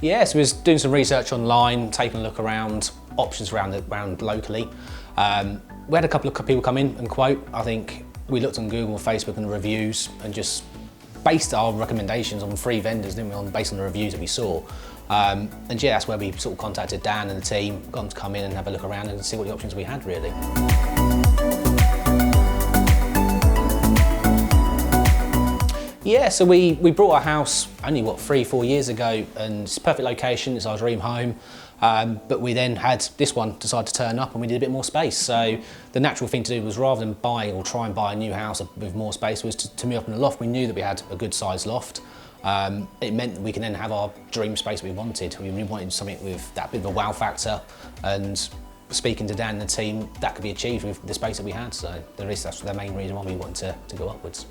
Yeah, so we was doing some research online, taking a look around options around locally. We had a couple of people come in and quote. I think we looked on Google, Facebook and the reviews and just based our recommendations on 3 vendors, didn't we, based on the reviews that we saw. And yeah, that's where we sort of contacted Dan and the team, got them to come in and have a look around and see what the options we had really. Yeah, so we bought our house only, 3-4 years ago, and it's a perfect location, it's our dream home. But we then had this one decide to turn up and we did a bit more space. So the natural thing to do was, rather than buy or try and buy a new house with more space, was to move up in a loft. We knew that we had a good sized loft. It meant that we can then have our dream space we wanted. We wanted something with that bit of a wow factor, and speaking to Dan and the team, that could be achieved with the space that we had. So that's the main reason why we wanted to go upwards.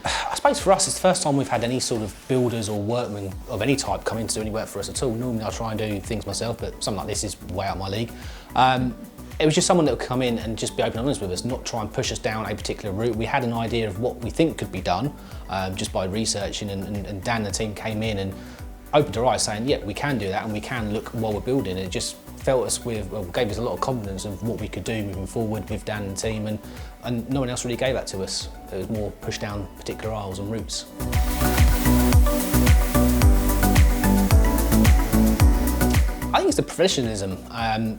I suppose for us, it's the first time we've had any sort of builders or workmen of any type come in to do any work for us at all. Normally I try and do things myself, but something like this is way out my league. It was just someone that would come in and just be open and honest with us, not try and push us down a particular route. We had an idea of what we think could be done just by researching, and Dan and the team came in and opened our eyes saying, yeah, we can do that and we can look while we're building. It just gave us a lot of confidence of what we could do moving forward with Dan and the team, and no one else really gave that to us. It was more push down particular aisles and routes. I think it's the professionalism.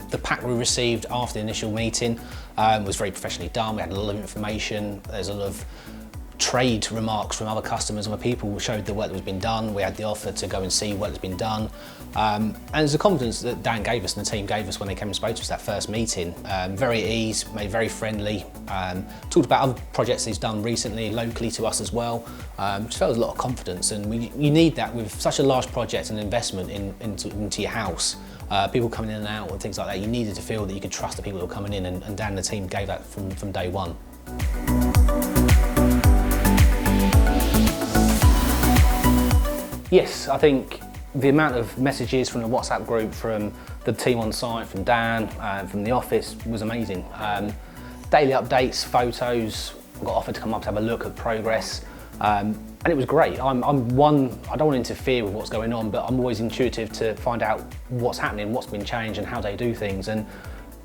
The pack we received after the initial meeting was very professionally done. We had a lot of information. There's a lot of trade remarks from other customers and other people who showed the work that was been done. We had the offer to go and see what has been done. And there's a confidence that Dan gave us and the team gave us when they came and spoke to us that first meeting. Very at ease, made very friendly. Talked about other projects he's done recently, locally to us as well. Just felt a lot of confidence, and you need that with such a large project and investment into your house. People coming in and out and things like that. You needed to feel that you could trust the people that were coming in, and Dan and the team gave that from day one. Yes, I think the amount of messages from the WhatsApp group, from the team on site, from Dan, from the office was amazing. Daily updates, photos, I got offered to come up to have a look at progress, and it was great. I don't want to interfere with what's going on, but I'm always intuitive to find out what's happening, what's been changed and how they do things. And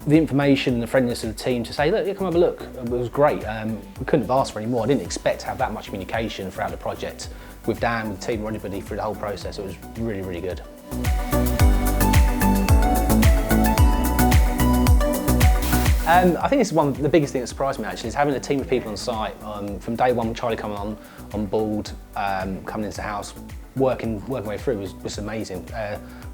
the information and the friendliness of the team to say, look, yeah, come have a look, it was great. We couldn't have asked for any more. I didn't expect to have that much communication throughout the project with Dan, with the team, or anybody through the whole process. It was really, really good. I think it's the biggest thing that surprised me actually, is having a team of people on site. From day one, with Charlie coming on board, coming into the house, working way through was amazing.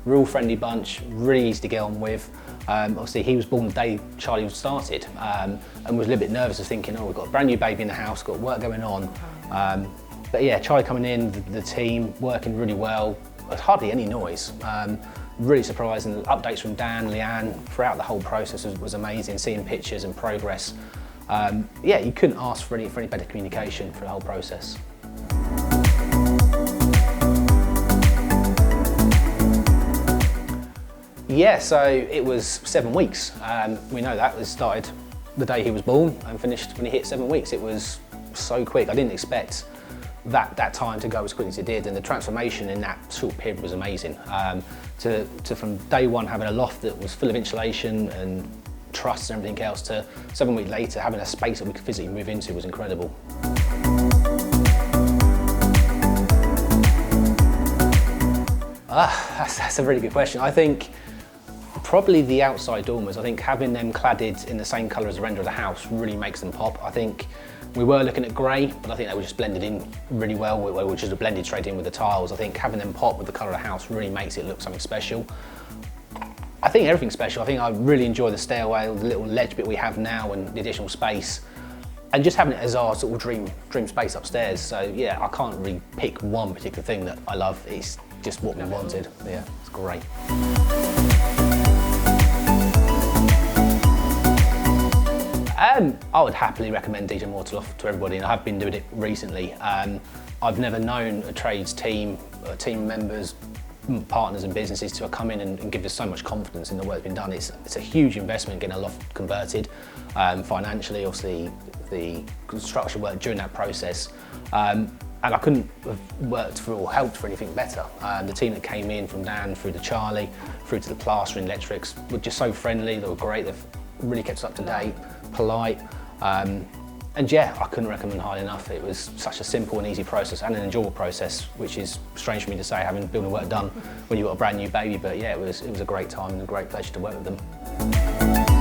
Real friendly bunch, really easy to get on with. Obviously he was born the day Charlie started, and was a little bit nervous of thinking, oh, we've got a brand new baby in the house, got work going on. But yeah, Charlie coming in, the team working really well, hardly any noise. Really surprising. The updates from Dan, Leanne, throughout the whole process was amazing, seeing pictures and progress. Yeah, you couldn't ask for any better communication for the whole process. Yeah, so it was 7 weeks. We know that. It started the day he was born and finished when he hit 7 weeks. It was so quick. I didn't expect that time to go as quickly as it did, and the transformation in that short period was amazing. To from day one having a loft that was full of insulation and truss and everything else, to 7 weeks later having a space that we could physically move into was incredible. That's a really good question. I think probably the outside dormers. I think having them cladded in the same colour as the render of the house really makes them pop. I think we were looking at grey, but I think they were just blended in really well, which is blended straight in with the tiles. I think having them pop with the colour of the house really makes it look something special. I think everything's special. I think I really enjoy the stairway, the little ledge bit we have now and the additional space, and just having it as our sort of dream space upstairs. So yeah, I can't really pick one particular thing that I love. It's just what we wanted. Yeah, it's great. I would happily recommend DJ Moore Lofts to everybody, and I have been doing it recently. I've never known a trades team, team members partners and businesses to come in and give us so much confidence in the work that's been done. It's a huge investment getting a loft converted. Financially, obviously, the construction work during that process. And I couldn't have worked for or helped for anything better. The team that came in, from Dan through to Charlie, through to the plastering, electrics, were just so friendly. They were great. They've really kept us up to date, polite. And yeah, I couldn't recommend highly enough. It was such a simple and easy process and an enjoyable process, which is strange for me to say, having building work done when you've got a brand new baby. But yeah, it was a great time and a great pleasure to work with them.